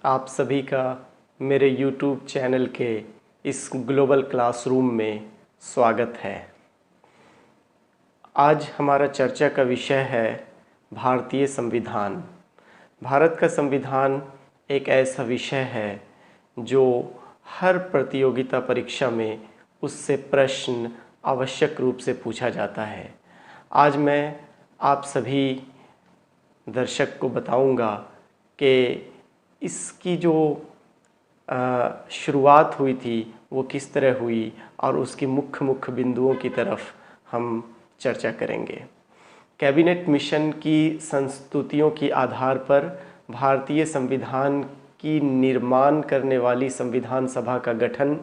आप सभी का मेरे YouTube चैनल के इस ग्लोबल क्लासरूम में स्वागत है। आज हमारा चर्चा का विषय है भारतीय संविधान। भारत का संविधान एक ऐसा विषय है जो हर प्रतियोगिता परीक्षा में उससे प्रश्न आवश्यक रूप से पूछा जाता है। आज मैं आप सभी दर्शक को बताऊंगा कि इसकी जो शुरुआत हुई थी वो किस तरह हुई और उसकी मुख्य बिंदुओं की तरफ हम चर्चा करेंगे। कैबिनेट मिशन की संस्तुतियों के आधार पर भारतीय संविधान की निर्माण करने वाली संविधान सभा का गठन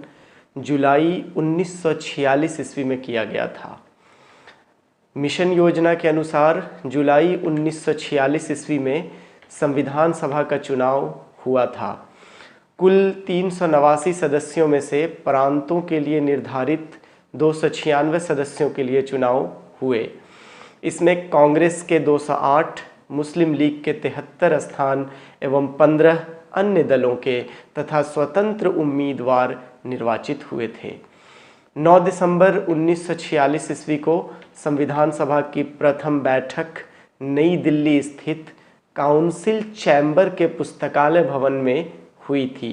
जुलाई 1946 ईस्वी में किया गया था। मिशन योजना के अनुसार जुलाई 1946 ईस्वी में संविधान सभा का चुनाव हुआ था। कुल 389 सदस्यों में से प्रांतों के लिए निर्धारित 296 सदस्यों के लिए चुनाव हुए। इसमें कांग्रेस के 208, मुस्लिम लीग के 73 स्थान एवं 15 अन्य दलों के तथा स्वतंत्र उम्मीदवार निर्वाचित हुए थे। 9 दिसंबर 1946 ईस्वी को संविधान सभा की प्रथम बैठक नई दिल्ली स्थित काउंसिल चैम्बर के पुस्तकालय भवन में हुई थी।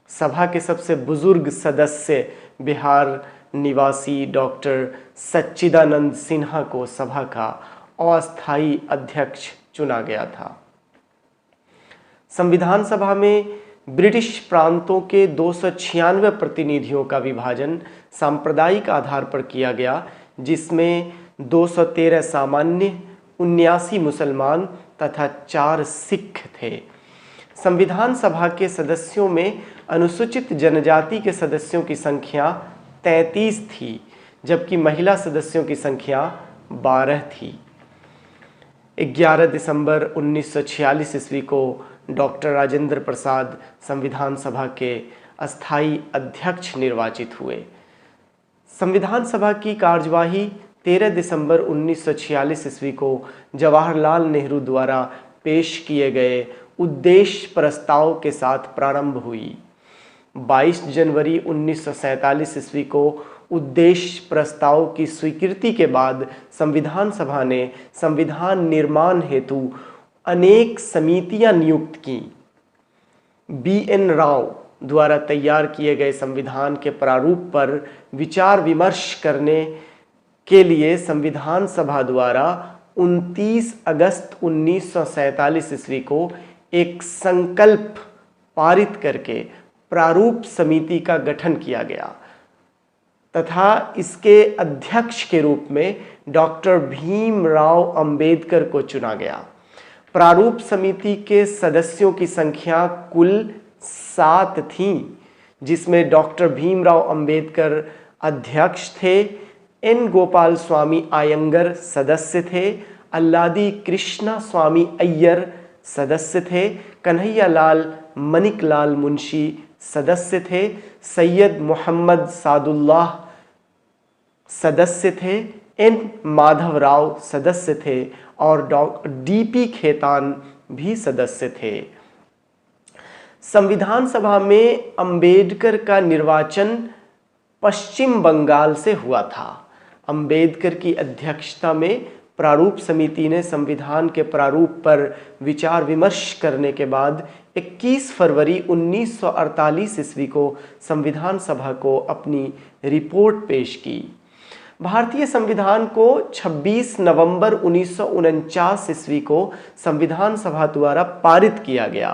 सभा के सबसे बुजुर्ग सदस्य बिहार निवासी डॉक्टर सच्चिदानंद सिन्हा को सभा का अस्थायी अध्यक्ष चुना गया था। संविधान सभा में ब्रिटिश प्रांतों के 296 प्रतिनिधियों का विभाजन सांप्रदायिक आधार पर किया गया, जिसमें 213 सामान्य, 79 मुसलमान तथा 4 सिख थे। संविधान सभा के सदस्यों में अनुसूचित जनजाति के सदस्यों की संख्या 33 थी, जबकि महिला सदस्यों की संख्या 12 थी। 11 दिसंबर 1946 ईस्वी को डॉक्टर राजेंद्र प्रसाद संविधान सभा के अस्थायी अध्यक्ष निर्वाचित हुए। संविधान सभा की कार्यवाही 13 दिसंबर 1946 ईस्वी को जवाहरलाल नेहरू द्वारा पेश किए गए उद्देश्य प्रस्ताव के साथ प्रारंभ हुई। 22 जनवरी 1947 ईस्वी को उद्देश्य प्रस्ताव की स्वीकृति के बाद संविधान सभा ने संविधान निर्माण हेतु अनेक समितियां नियुक्त की। BN राव द्वारा तैयार किए गए संविधान के प्रारूप पर विचार विमर्श करने के लिए संविधान सभा द्वारा 29 अगस्त 1947 ईस्वी को एक संकल्प पारित करके प्रारूप समिति का गठन किया गया तथा इसके अध्यक्ष के रूप में डॉक्टर भीमराव अंबेडकर को चुना गया। प्रारूप समिति के सदस्यों की संख्या कुल 7 थी, जिसमें डॉक्टर भीमराव अंबेडकर अध्यक्ष थे, N गोपाल स्वामी आयंगर सदस्य थे, अल्लादी कृष्णा स्वामी अय्यर सदस्य थे, कन्हैया लाल मनिकलाल मुंशी सदस्य थे, सैयद मोहम्मद सादुल्लाह सदस्य थे, N माधव राव सदस्य थे और DP खेतान भी सदस्य थे। संविधान सभा में अंबेडकर का निर्वाचन पश्चिम बंगाल से हुआ था। अंबेडकर की अध्यक्षता में प्रारूप समिति ने संविधान के प्रारूप पर विचार विमर्श करने के बाद 21 फरवरी 1948 ईस्वी को संविधान सभा को अपनी रिपोर्ट पेश की। भारतीय संविधान को 26 नवंबर 1949 ईस्वी को संविधान सभा द्वारा पारित किया गया।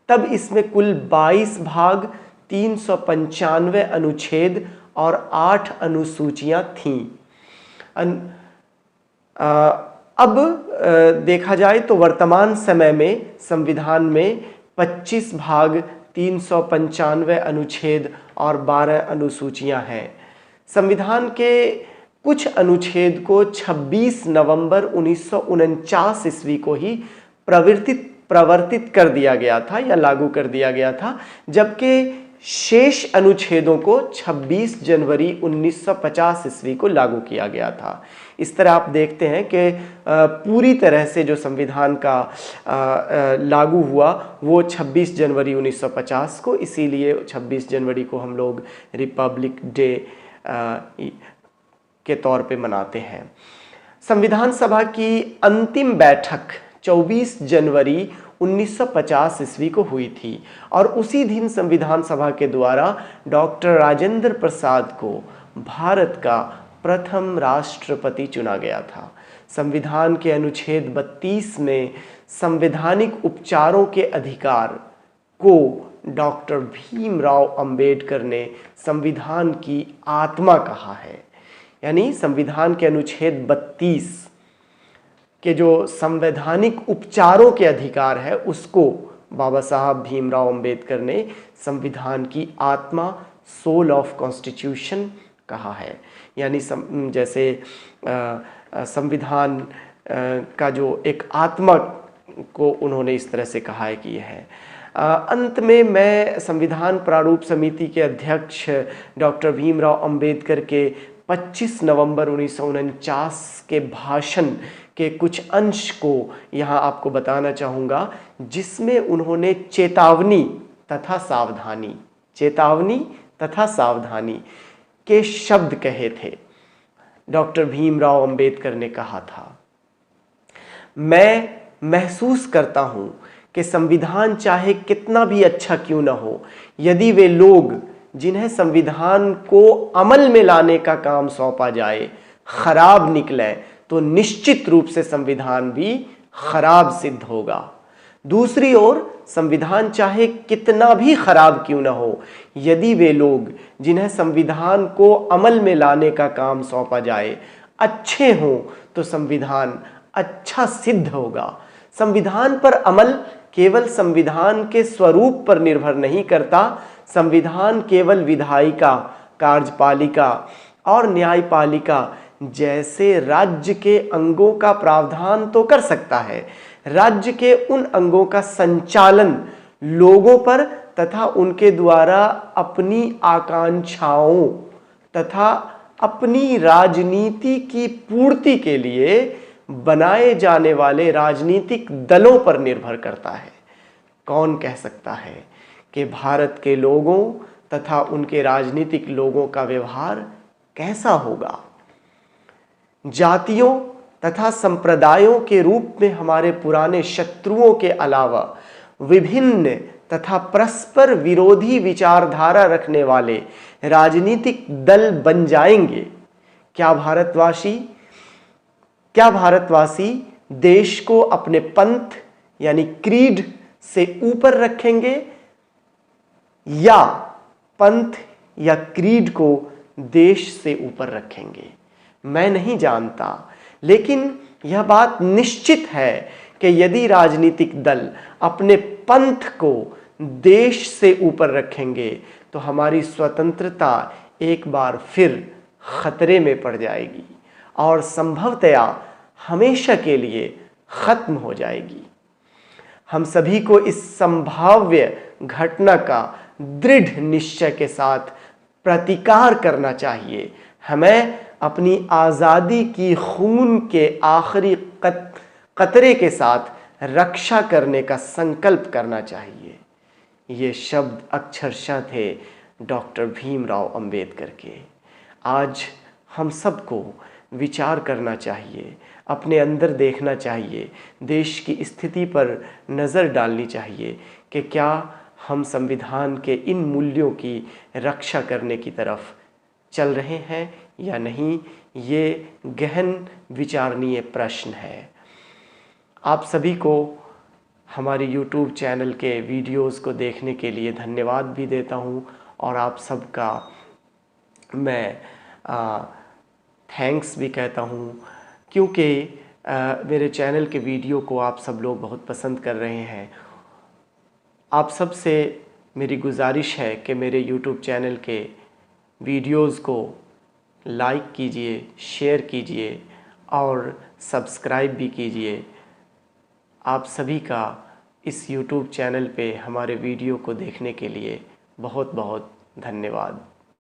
तब इसमें कुल 22 भाग, 395 अनुच्छेद और 8 अनुसूचियां थीं। अब देखा जाए तो वर्तमान समय में संविधान में 25 भाग, 395 अनुच्छेद और 12 अनुसूचियां हैं। संविधान के कुछ अनुच्छेद को 26 नवंबर 1949 ईस्वी को ही प्रवर्तित कर दिया गया था या लागू कर दिया गया था, जबकि शेष अनुच्छेदों को 26 जनवरी 1950 ईस्वी को लागू किया गया था। इस तरह आप देखते हैं कि पूरी तरह से जो संविधान का लागू हुआ वो 26 जनवरी 1950 को, इसीलिए 26 जनवरी को हम लोग रिपब्लिक डे के तौर पे मनाते हैं। संविधान सभा की अंतिम बैठक 24 जनवरी 1950 ईस्वी को हुई थी और उसी दिन संविधान सभा के द्वारा डॉक्टर राजेंद्र प्रसाद को भारत का प्रथम राष्ट्रपति चुना गया था। संविधान के अनुच्छेद 32 में संवैधानिक उपचारों के अधिकार को डॉक्टर भीमराव अंबेडकर ने संविधान की आत्मा कहा है। यानी संविधान के अनुच्छेद 32 के जो संवैधानिक उपचारों के अधिकार है उसको बाबा साहब भीमराव अंबेडकर ने संविधान की आत्मा, सोल ऑफ कॉन्स्टिट्यूशन कहा है। यानी जैसे संविधान का जो एक आत्मा को उन्होंने इस तरह से कहा है कि यह है। अंत में मैं संविधान प्रारूप समिति के अध्यक्ष डॉक्टर भीमराव अंबेडकर के 25 नवंबर 1949 के भाषण के कुछ अंश को यहाँ आपको बताना चाहूँगा, जिसमें उन्होंने चेतावनी तथा सावधानी के शब्द कहे थे। डॉक्टर भीमराव अंबेडकर ने कहा था, मैं महसूस करता हूँ कि संविधान चाहे कितना भी अच्छा क्यों न हो, यदि वे लोग जिन्हें संविधान को अमल में लाने का काम सौंपा जाए खराब निकले तो निश्चित रूप से संविधान भी खराब सिद्ध होगा। दूसरी ओर संविधान चाहे कितना भी खराब क्यों न हो, यदि वे लोग जिन्हें संविधान को अमल में लाने का काम सौंपा जाए अच्छे हों तो संविधान अच्छा सिद्ध होगा। संविधान पर अमल केवल संविधान के स्वरूप पर निर्भर नहीं करता। संविधान केवल विधायिका, कार्यपालिका और न्यायपालिका जैसे राज्य के अंगों का प्रावधान तो कर सकता है, राज्य के उन अंगों का संचालन लोगों पर तथा उनके द्वारा अपनी आकांक्षाओं तथा अपनी राजनीति की पूर्ति के लिए बनाए जाने वाले राजनीतिक दलों पर निर्भर करता है। कौन कह सकता है कि भारत के लोगों तथा उनके राजनीतिक लोगों का व्यवहार कैसा होगा? जातियों तथा संप्रदायों के रूप में हमारे पुराने शत्रुओं के अलावा विभिन्न तथा परस्पर विरोधी विचारधारा रखने वाले राजनीतिक दल बन जाएंगे। क्या भारतवासी देश को अपने पंथ यानी क्रीड से ऊपर रखेंगे या पंथ या क्रीड को देश से ऊपर रखेंगे? मैं नहीं जानता, लेकिन यह बात निश्चित है कि यदि राजनीतिक दल अपने पंथ को देश से ऊपर रखेंगे तो हमारी स्वतंत्रता एक बार फिर खतरे में पड़ जाएगी और संभवतया हमेशा के लिए खत्म हो जाएगी। हम सभी को इस संभाव्य घटना का दृढ़ निश्चय के साथ प्रतिकार करना चाहिए। हमें अपनी आज़ादी की खून के आखिरी कतरे के साथ रक्षा करने का संकल्प करना चाहिए। ये शब्द अक्षरशः थे डॉक्टर भीमराव अंबेडकर के। आज हम सबको विचार करना चाहिए, अपने अंदर देखना चाहिए, देश की स्थिति पर नज़र डालनी चाहिए कि क्या हम संविधान के इन मूल्यों की रक्षा करने की तरफ चल रहे हैं या नहीं। ये गहन विचारणीय प्रश्न है। आप सभी को हमारे YouTube चैनल के वीडियोस को देखने के लिए धन्यवाद भी देता हूँ और आप सबका मैं थैंक्स भी कहता हूँ, क्योंकि मेरे चैनल के वीडियो को आप सब लोग बहुत पसंद कर रहे हैं। आप सब से मेरी गुजारिश है कि मेरे YouTube चैनल के वीडियोस को लाइक कीजिए, शेयर कीजिए और सब्सक्राइब भी कीजिए। आप सभी का इस YouTube चैनल पे हमारे वीडियो को देखने के लिए बहुत बहुत धन्यवाद।